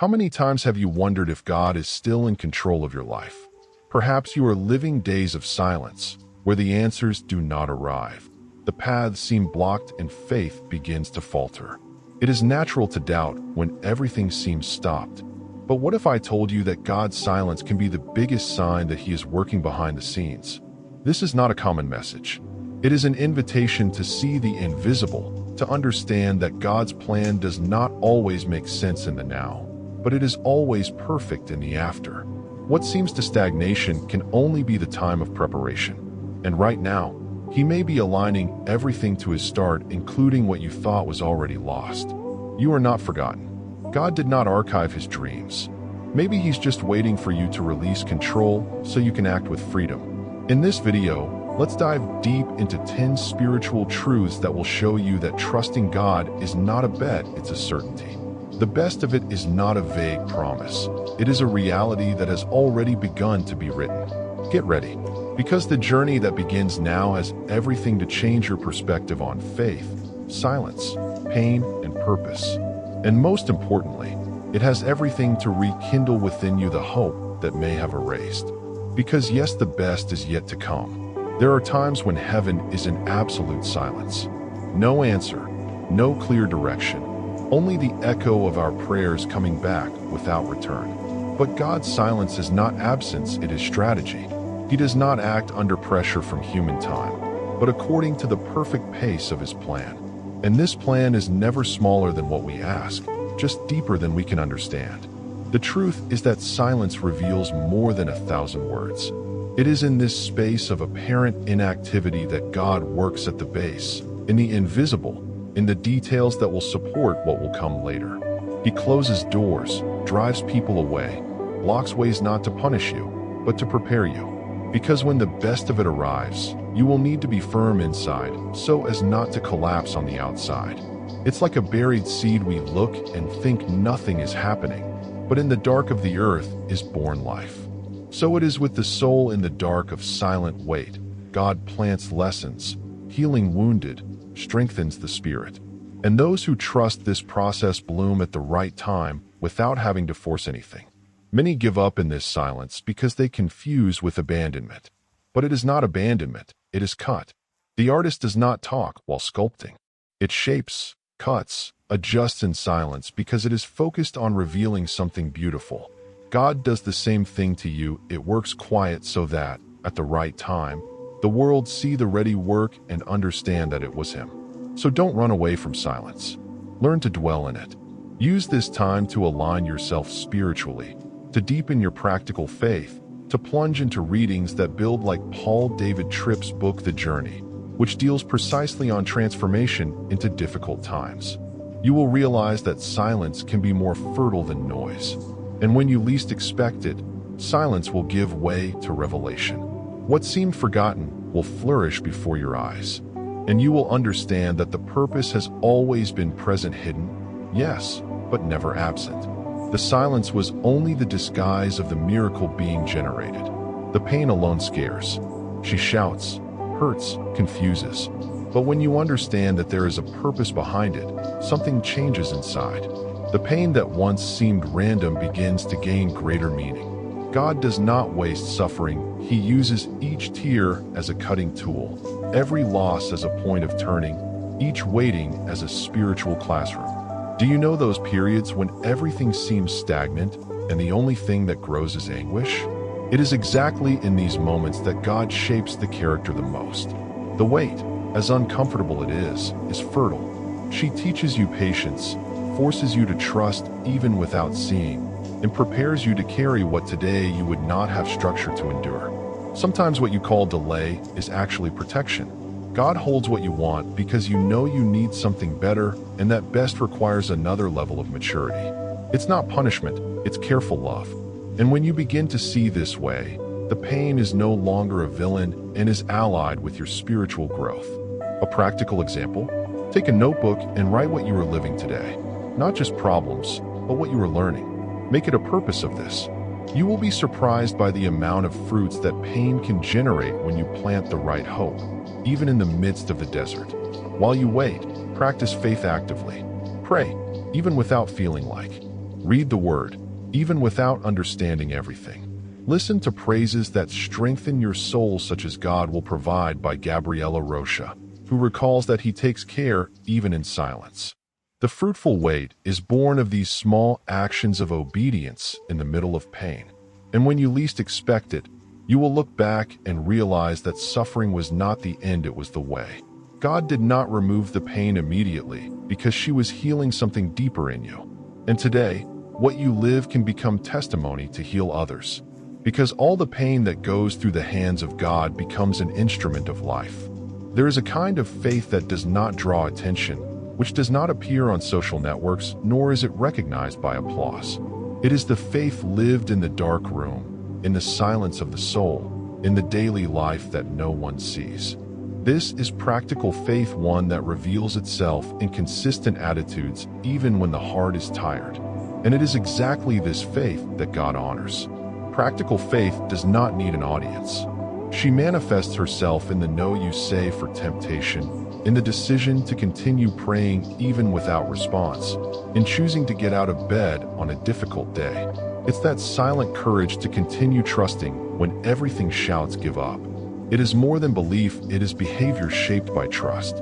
How many times have you wondered if God is still in control of your life? Perhaps you are living days of silence, where the answers do not arrive. The paths seem blocked and faith begins to falter. It is natural to doubt when everything seems stopped. But what if I told you that God's silence can be the biggest sign that He is working behind the scenes? This is not a common message. It is an invitation to see the invisible, to understand that God's plan does not always make sense in the now, but it is always perfect in the after. What seems to stagnation can only be the time of preparation. And right now, He may be aligning everything to His start, including what you thought was already lost. You are not forgotten. God did not archive His dreams. Maybe He's just waiting for you to release control so you can act with freedom. In this video, let's dive deep into 10 spiritual truths that will show you that trusting God is not a bet, it's a certainty. The best of it is not a vague promise. It is a reality that has already begun to be written. Get ready, because the journey that begins now has everything to change your perspective on faith, silence, pain, and purpose. And most importantly, it has everything to rekindle within you the hope that may have erased. Because yes, the best is yet to come. There are times when heaven is in absolute silence. No answer, no clear direction, only the echo of our prayers coming back without return. But God's silence is not absence, it is strategy. He does not act under pressure from human time, but according to the perfect pace of His plan. And this plan is never smaller than what we ask, just deeper than we can understand. The truth is that silence reveals more than 1,000 words. It is in this space of apparent inactivity that God works at the base, in the invisible, in the details that will support what will come later. He closes doors, drives people away, blocks ways not to punish you, but to prepare you. Because when the best of it arrives, you will need to be firm inside so as not to collapse on the outside. It's like a buried seed. We look and think nothing is happening, but in the dark of the earth is born life. So it is with the soul in the dark of silent wait. God plants lessons, healing wounded, strengthens the spirit. And those who trust this process bloom at the right time without having to force anything. Many give up in this silence because they confuse with abandonment. But it is not abandonment, it is cut. The artist does not talk while sculpting. It shapes, cuts, adjusts in silence because it is focused on revealing something beautiful. God does the same thing to you. It works quiet so that, at the right time, the world see the ready work and understand that it was Him. So don't run away from silence. Learn to dwell in it. Use this time to align yourself spiritually, to deepen your practical faith, to plunge into readings that build, like Paul David Tripp's book, The Journey, which deals precisely on transformation into difficult times. You will realize that silence can be more fertile than noise. And when you least expect it, silence will give way to revelation. What seemed forgotten will flourish before your eyes. And you will understand that the purpose has always been present, hidden, yes, but never absent. The silence was only the disguise of the miracle being generated. The pain alone scares. She shouts, hurts, confuses. But when you understand that there is a purpose behind it, something changes inside. The pain that once seemed random begins to gain greater meaning. God does not waste suffering. He uses each tear as a cutting tool, every loss as a point of turning, each waiting as a spiritual classroom. Do you know those periods when everything seems stagnant and the only thing that grows is anguish? It is exactly in these moments that God shapes the character the most. The wait, as uncomfortable it is fertile. She teaches you patience, forces you to trust even without seeing, and prepares you to carry what today you would not have structure to endure. Sometimes what you call delay is actually protection. God holds what you want because you know you need something better, and that best requires another level of maturity. It's not punishment, it's careful love. And when you begin to see this way, the pain is no longer a villain and is allied with your spiritual growth. A practical example: take a notebook and write what you are living today. Not just problems, but what you are learning. Make it a purpose of this. You will be surprised by the amount of fruits that pain can generate when you plant the right hope, even in the midst of the desert. While you wait, practice faith actively. Pray, even without feeling like Read the Word, even without understanding everything. Listen to praises that strengthen your soul, such as God Will Provide by Gabriella Rocha, who recalls that He takes care even in silence. The fruitful wait is born of these small actions of obedience in the middle of pain. And when you least expect it, you will look back and realize that suffering was not the end, it was the way. God did not remove the pain immediately because she was healing something deeper in you. And today, what you live can become testimony to heal others. Because all the pain that goes through the hands of God becomes an instrument of life. There is a kind of faith that does not draw attention, which does not appear on social networks, nor is it recognized by applause. It is the faith lived in the dark room, in the silence of the soul, in the daily life that no one sees. This is practical faith, one that reveals itself in consistent attitudes even when the heart is tired. And it is exactly this faith that God honors. Practical faith does not need an audience. She manifests herself in the no you say for temptation, in the decision to continue praying even without response, in choosing to get out of bed on a difficult day. It's that silent courage to continue trusting when everything shouts give up. It is more than belief, it is behavior shaped by trust.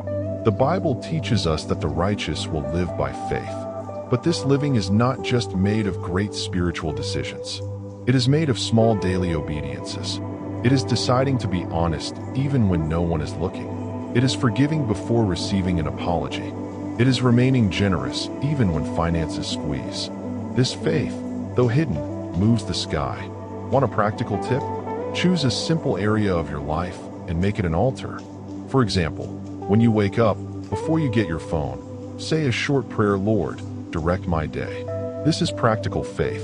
The Bible teaches us that the righteous will live by faith. But this living is not just made of great spiritual decisions. It is made of small daily obediences. It is deciding to be honest even when no one is looking. It is forgiving before receiving an apology. It is remaining generous even when finances squeeze. This faith, though hidden, moves the sky. Want a practical tip? Choose a simple area of your life and make it an altar. For example, when you wake up, before you get your phone, say a short prayer, Lord, direct my day. This is practical faith.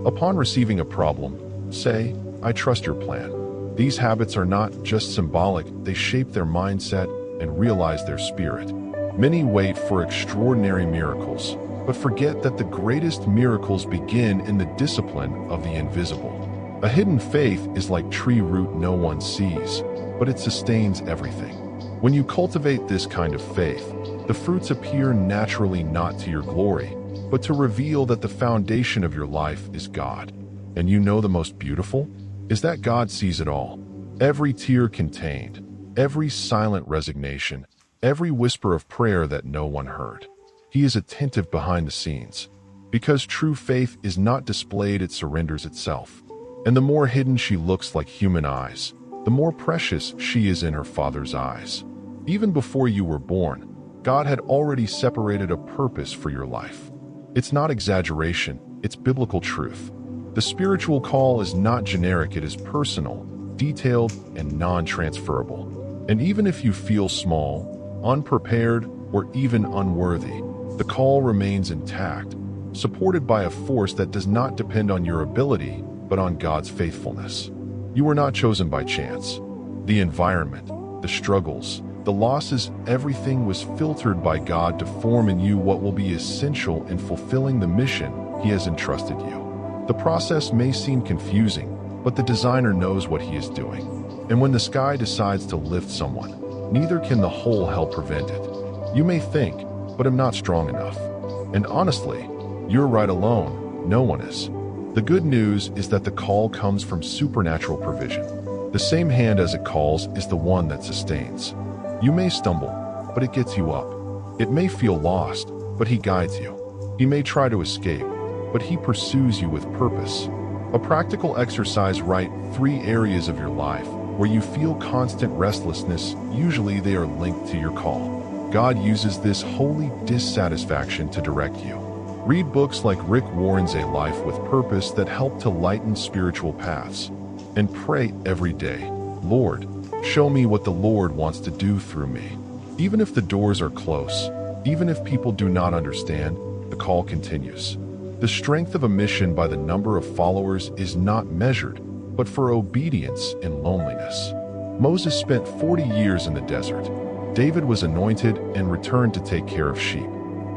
Upon receiving a problem, say, I trust your plan. These habits are not just symbolic, they shape their mindset and realize their spirit. Many wait for extraordinary miracles, but forget that the greatest miracles begin in the discipline of the invisible. A hidden faith is like tree root no one sees, but it sustains everything. When you cultivate this kind of faith, the fruits appear naturally, not to your glory, but to reveal that the foundation of your life is God. And you know the most beautiful is that God sees it all. Every tear contained, every silent resignation, every whisper of prayer that no one heard. He is attentive behind the scenes. Because true faith is not displayed, it surrenders itself. And the more hidden she looks like human eyes, the more precious she is in her Father's eyes. Even before you were born, God had already separated a purpose for your life. It's not exaggeration, it's biblical truth. The spiritual call is not generic, it is personal, detailed, and non-transferable. And even if you feel small, unprepared, or even unworthy, the call remains intact, supported by a force that does not depend on your ability, but on God's faithfulness. You were not chosen by chance. The environment, the struggles, the losses, everything was filtered by God to form in you what will be essential in fulfilling the mission He has entrusted you. The process may seem confusing, but the designer knows what He is doing. And when the sky decides to lift someone, neither can the whole help prevent it. You may think, but I'm not strong enough. And honestly, you're right alone. No one is. The good news is that the call comes from supernatural provision. The same hand as it calls is the one that sustains. You may stumble, but it gets you up. It may feel lost, but He guides you. You may try to escape, but He pursues you with purpose. A practical exercise: write 3 areas of your life where you feel constant restlessness. Usually they are linked to your call. God uses this holy dissatisfaction to direct you. Read books like Rick Warren's A Life with Purpose that help to lighten spiritual paths. And pray every day, Lord, show me what the Lord wants to do through me. Even if the doors are close, even if people do not understand, the call continues. The strength of a mission by the number of followers is not measured, but for obedience in loneliness. Moses spent 40 years in the desert. David was anointed and returned to take care of sheep.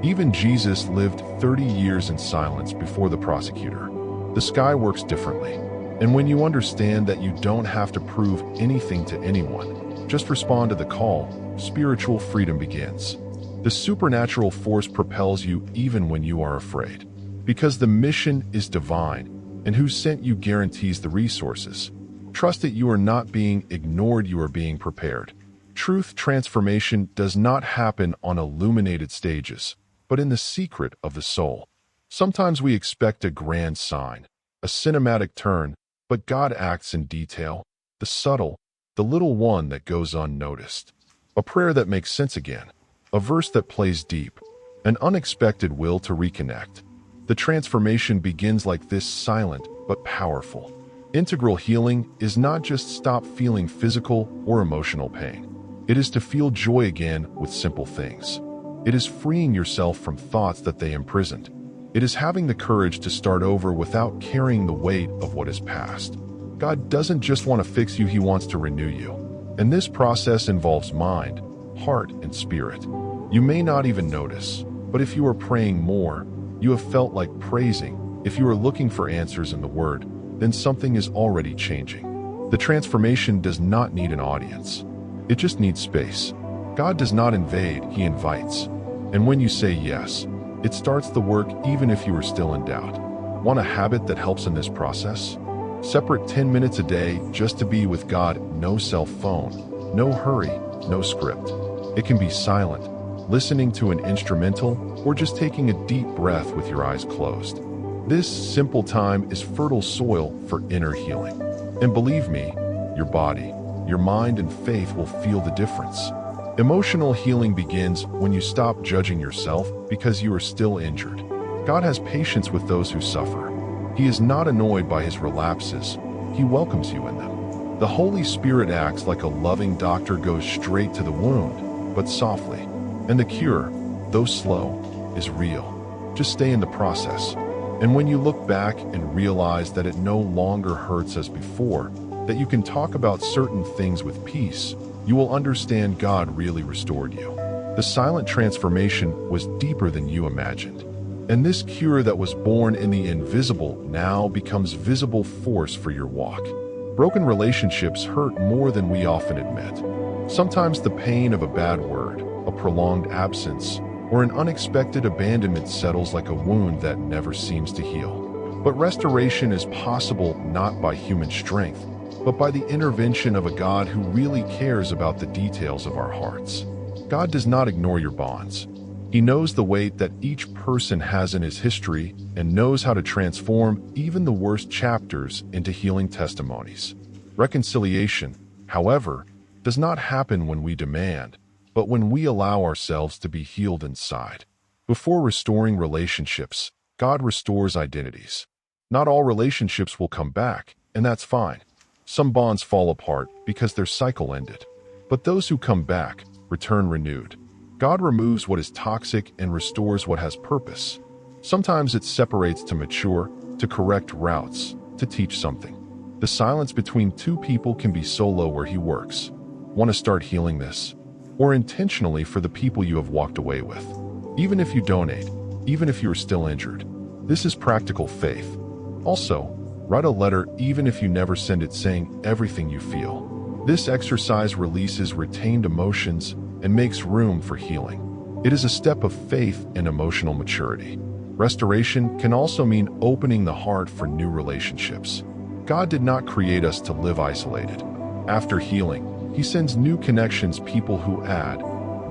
Even Jesus lived 30 years in silence before the prosecutor. The sky works differently. And when you understand that you don't have to prove anything to anyone, just respond to the call, spiritual freedom begins. The supernatural force propels you even when you are afraid. Because the mission is divine, and who sent you guarantees the resources. Trust that you are not being ignored, you are being prepared. Truth transformation does not happen on illuminated stages, but in the secret of the soul. Sometimes we expect a grand sign, a cinematic turn, but God acts in detail, the subtle, the little one that goes unnoticed. A prayer that makes sense again, a verse that plays deep, an unexpected will to reconnect. The transformation begins like this, silent but powerful. Integral healing is not just stop feeling physical or emotional pain. It is to feel joy again with simple things. It is freeing yourself from thoughts that they imprisoned. It is having the courage to start over without carrying the weight of what is past. God doesn't just want to fix you, He wants to renew you. And this process involves mind, heart, and spirit. You may not even notice, but if you are praying more, you have felt like praising. If you are looking for answers in the Word, then something is already changing. The transformation does not need an audience. It just needs space. God does not invade, He invites. And when you say yes, it starts the work even if you are still in doubt. Want a habit that helps in this process? Separate 10 minutes a day just to be with God. No cell phone, no hurry, no script. It can be silent, listening to an instrumental, or just taking a deep breath with your eyes closed. This simple time is fertile soil for inner healing. And believe me, your body, your mind, and faith will feel the difference. Emotional healing begins when you stop judging yourself because you are still injured. God has patience with those who suffer. He is not annoyed by his relapses. He welcomes you in them. The Holy Spirit acts like a loving doctor, goes straight to the wound, but softly. And the cure, though slow, is real. Just stay in the process. And when you look back and realize that it no longer hurts as before, that you can talk about certain things with peace, you will understand God really restored you. The silent transformation was deeper than you imagined. And this cure that was born in the invisible now becomes visible force for your walk. Broken relationships hurt more than we often admit. Sometimes the pain of a bad word, a prolonged absence, or an unexpected abandonment settles like a wound that never seems to heal. But restoration is possible not by human strength, but by the intervention of a God who really cares about the details of our hearts. God does not ignore your bonds. He knows the weight that each person has in his history and knows how to transform even the worst chapters into healing testimonies. Reconciliation, however, does not happen when we demand, but when we allow ourselves to be healed inside. Before restoring relationships, God restores identities. Not all relationships will come back, and that's fine. Some bonds fall apart because their cycle ended. But those who come back return renewed. God removes what is toxic and restores what has purpose. Sometimes it separates to mature, to correct routes, to teach something. The silence between two people can be solo where he works. Want to start healing this? Or intentionally for the people you have walked away with. Even if you donate, even if you are still injured. This is practical faith. Also, write a letter even if you never send it, saying everything you feel. This exercise releases retained emotions and makes room for healing. It is a step of faith and emotional maturity. Restoration can also mean opening the heart for new relationships. God did not create us to live isolated. After healing, he sends new connections, people who add,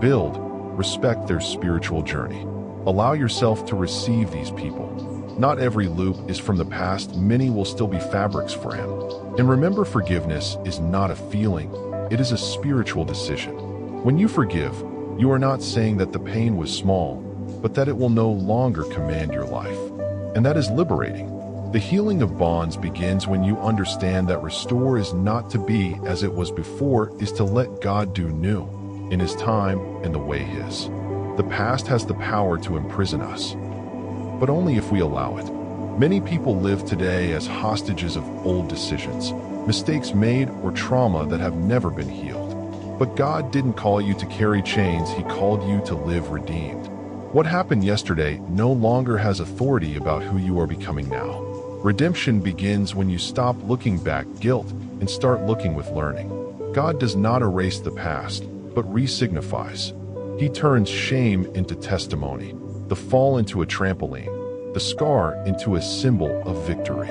build, respect their spiritual journey. Allow yourself to receive these people. Not every loop is from the past, many will still be fabrics for him. And remember, forgiveness is not a feeling, it is a spiritual decision. When you forgive, you are not saying that the pain was small, but that it will no longer command your life. And that is liberating. The healing of bonds begins when you understand that restore is not to be as it was before, is to let God do new, in his time and the way his. The past has the power to imprison us, but only if we allow it. Many people live today as hostages of old decisions, mistakes made, or trauma that have never been healed. But God didn't call you to carry chains, he called you to live redeemed. What happened yesterday no longer has authority about who you are becoming now. Redemption begins when you stop looking back, guilt, and start looking with learning. God does not erase the past, but resignifies. He turns shame into testimony, the fall into a trampoline, the scar into a symbol of victory.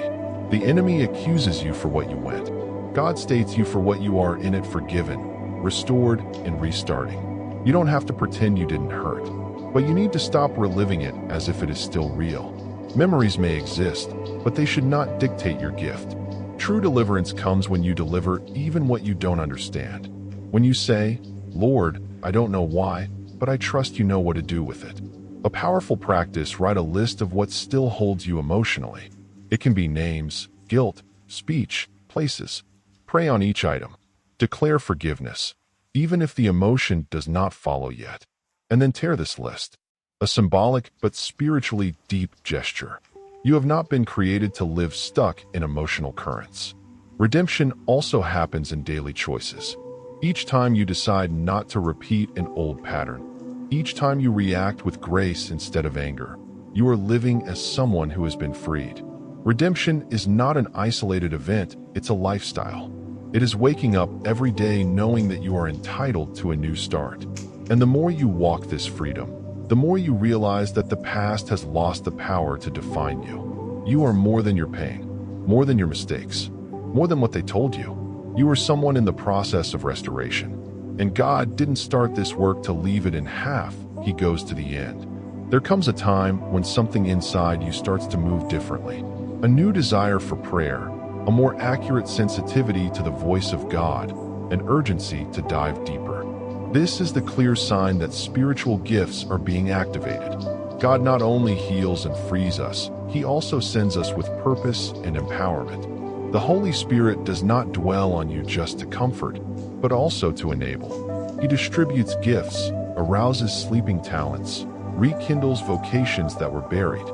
The enemy accuses you for what you went. God states you for what you are in it, forgiven, restored, and restarting. You don't have to pretend you didn't hurt, but you need to stop reliving it as if it is still real. Memories may exist, but they should not dictate your gift. True deliverance comes when you deliver even what you don't understand. When you say, "Lord, I don't know why, but I trust you know what to do with it." A powerful practice: write a list of what still holds you emotionally. It can be names, guilt, speech, places. Pray on each item. Declare forgiveness, even if the emotion does not follow yet. And then tear this list. A symbolic but spiritually deep gesture. You have not been created to live stuck in emotional currents. Redemption also happens in daily choices. Each time you decide not to repeat an old pattern, each time you react with grace instead of anger, you are living as someone who has been freed. Redemption is not an isolated event, it's a lifestyle. It is waking up every day knowing that you are entitled to a new start. And the more you walk this freedom, the more you realize that the past has lost the power to define you. You are more than your pain, more than your mistakes, more than what they told you. You are someone in the process of restoration. And God didn't start this work to leave it in half. He goes to the end. There comes a time when something inside you starts to move differently. A new desire for prayer, a more accurate sensitivity to the voice of God, an urgency to dive deeper. This is the clear sign that spiritual gifts are being activated. God not only heals and frees us, He also sends us with purpose and empowerment. The Holy Spirit does not dwell on you just to comfort, but also to enable. He distributes gifts, arouses sleeping talents, rekindles vocations that were buried.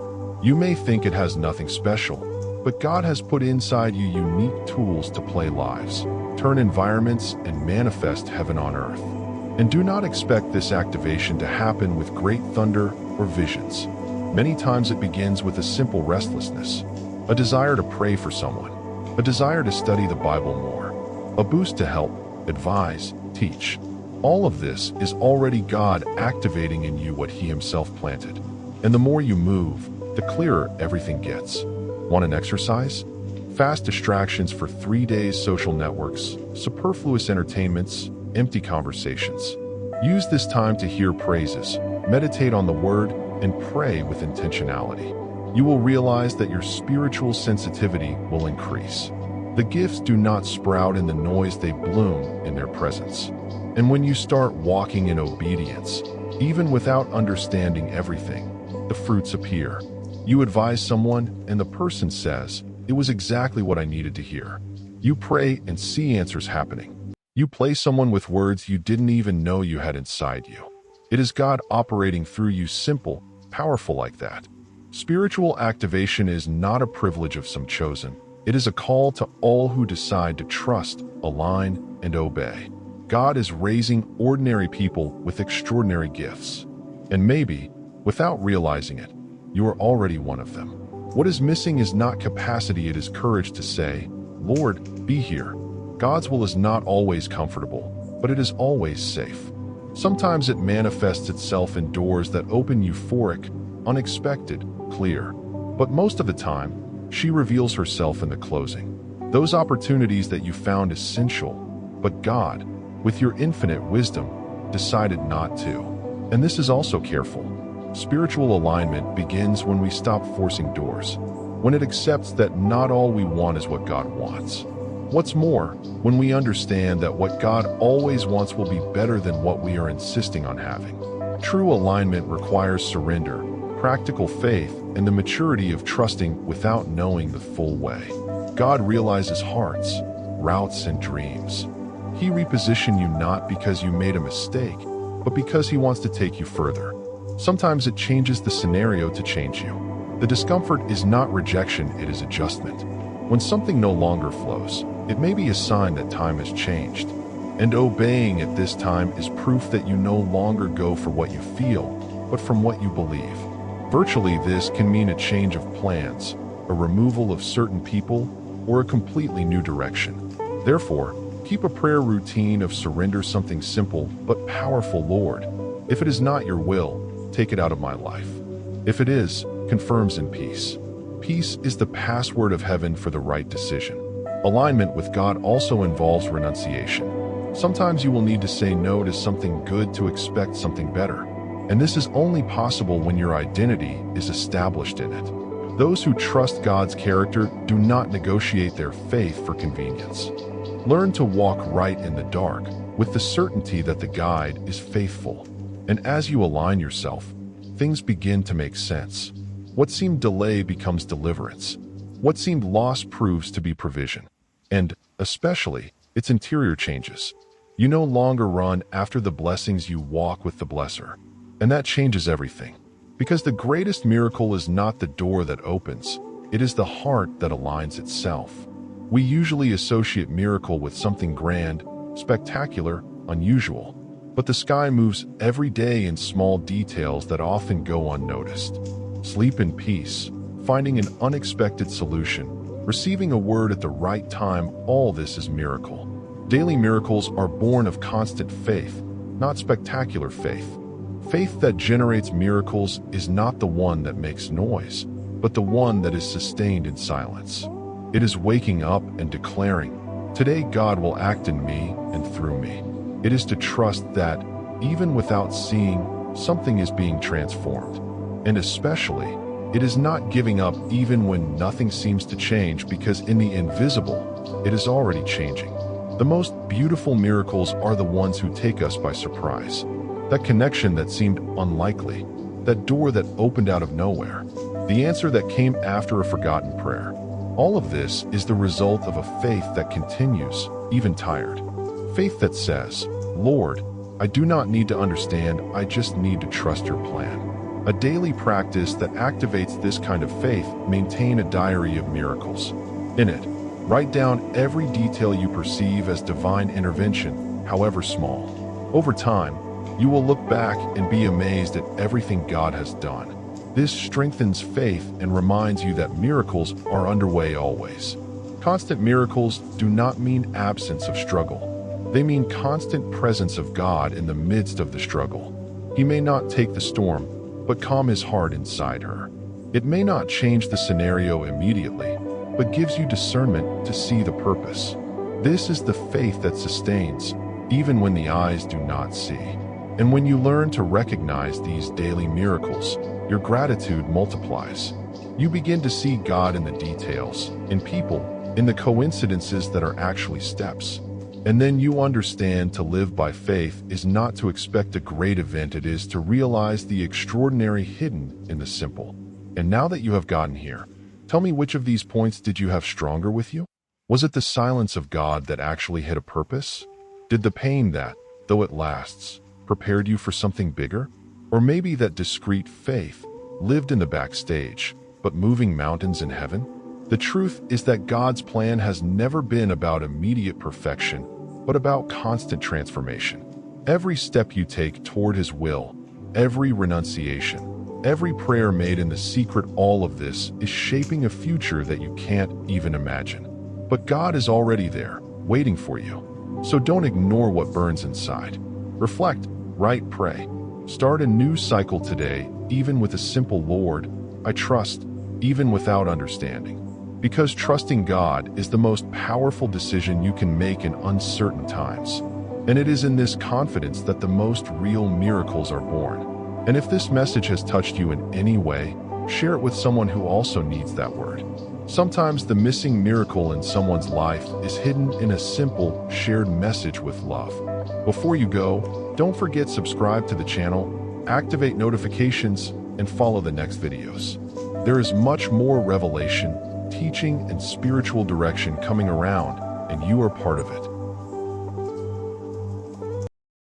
You may think it has nothing special, but God has put inside you unique tools to play lives, turn environments, and manifest heaven on earth. And do not expect this activation to happen with great thunder or visions. Many times it begins with a simple restlessness, a desire to pray for someone, a desire to study the Bible more, a boost to help, advise, teach. All of this is already God activating in you what He Himself planted. And the more you move, the clearer everything gets. Want an exercise? Fast distractions for 3 days: social networks, superfluous entertainments, empty conversations. Use this time to hear praises, meditate on the Word, and pray with intentionality. You will realize that your spiritual sensitivity will increase. The gifts do not sprout in the noise, they bloom in their presence. And when you start walking in obedience, even without understanding everything, the fruits appear. You advise someone, and the person says, "It was exactly what I needed to hear." You pray and see answers happening. You play someone with words you didn't even know you had inside you. It is God operating through you, simple, powerful like that. Spiritual activation is not a privilege of some chosen. It is a call to all who decide to trust, align, and obey. God is raising ordinary people with extraordinary gifts. And maybe, without realizing it, you are already one of them. What is missing is not capacity, it is courage to say, "Lord, be here." God's will is not always comfortable, but it is always safe. Sometimes it manifests itself in doors that open, euphoric, unexpected, clear. But most of the time, she reveals herself in the closing. Those opportunities that you found essential, but God, with your infinite wisdom, decided not to. And this is also careful. Spiritual alignment begins when we stop forcing doors, when it accepts that not all we want is what God wants. What's more, when we understand that what God always wants will be better than what we are insisting on having. True alignment requires surrender, practical faith, and the maturity of trusting without knowing the full way. God realizes hearts, routes, and dreams. He repositions you not because you made a mistake, but because He wants to take you further. Sometimes it changes the scenario to change you. The discomfort is not rejection, it is adjustment. When something no longer flows, it may be a sign that time has changed. And obeying at this time is proof that you no longer go for what you feel, but from what you believe. Virtually, this can mean a change of plans, a removal of certain people, or a completely new direction. Therefore, keep a prayer routine of surrender, something simple but powerful. Lord, if it is not your will, take it out of my life. If it is, confirms in peace. Peace is the password of heaven for the right decision. Alignment with God also involves renunciation. Sometimes you will need to say no to something good to expect something better. And this is only possible when your identity is established in it. Those who trust God's character do not negotiate their faith for convenience. Learn to walk right in the dark with the certainty that the guide is faithful. And as you align yourself, things begin to make sense. What seemed delay becomes deliverance. What seemed loss proves to be provision. And, especially, its interior changes. You no longer run after the blessings, you walk with the blesser. And that changes everything. Because the greatest miracle is not the door that opens, it is the heart that aligns itself. We usually associate miracle with something grand, spectacular, unusual. But the sky moves every day in small details that often go unnoticed. Sleep in peace, finding an unexpected solution, receiving a word at the right time, all this is miracle. Daily miracles are born of constant faith, not spectacular faith. Faith that generates miracles is not the one that makes noise, but the one that is sustained in silence. It is waking up and declaring, "Today God will act in me and through me." It is to trust that, even without seeing, something is being transformed. And especially, it is not giving up even when nothing seems to change, because in the invisible, it is already changing. The most beautiful miracles are the ones who take us by surprise. That connection that seemed unlikely, that door that opened out of nowhere, the answer that came after a forgotten prayer. All of this is the result of a faith that continues, even tired. Faith that says, "Lord, I do not need to understand, I just need to trust your plan." A daily practice that activates this kind of faith. Maintain a diary of miracles. In it, write down every detail you perceive as divine intervention, however small. Over time, you will look back and be amazed at everything God has done. This strengthens faith and reminds you that miracles are underway always. Constant miracles do not mean absence of struggle. They mean constant presence of God in the midst of the struggle. He may not take the storm, but calm his heart inside her. It may not change the scenario immediately, but gives you discernment to see the purpose. This is the faith that sustains, even when the eyes do not see. And when you learn to recognize these daily miracles, your gratitude multiplies. You begin to see God in the details, in people, in the coincidences that are actually steps. And then you understand to live by faith is not to expect a great event, it is to realize the extraordinary hidden in the simple. And now that you have gotten here, tell me, which of these points did you have stronger with you? Was it the silence of God that actually hit a purpose? Did the pain that, though it lasts, prepared you for something bigger? Or maybe that discreet faith lived in the backstage, but moving mountains in heaven? The truth is that God's plan has never been about immediate perfection, but about constant transformation. Every step you take toward His will, every renunciation, every prayer made in the secret, all of this is shaping a future that you can't even imagine. But God is already there, waiting for you. So don't ignore what burns inside. Reflect, write, pray. Start a new cycle today, even with a simple "Lord, I trust," even without understanding. Because trusting God is the most powerful decision you can make in uncertain times. And it is in this confidence that the most real miracles are born. And if this message has touched you in any way, share it with someone who also needs that word. Sometimes the missing miracle in someone's life is hidden in a simple, shared message with love. Before you go, don't forget subscribe to the channel, activate notifications, and follow the next videos. There is much more revelation, teaching, and spiritual direction coming around, and you are part of it.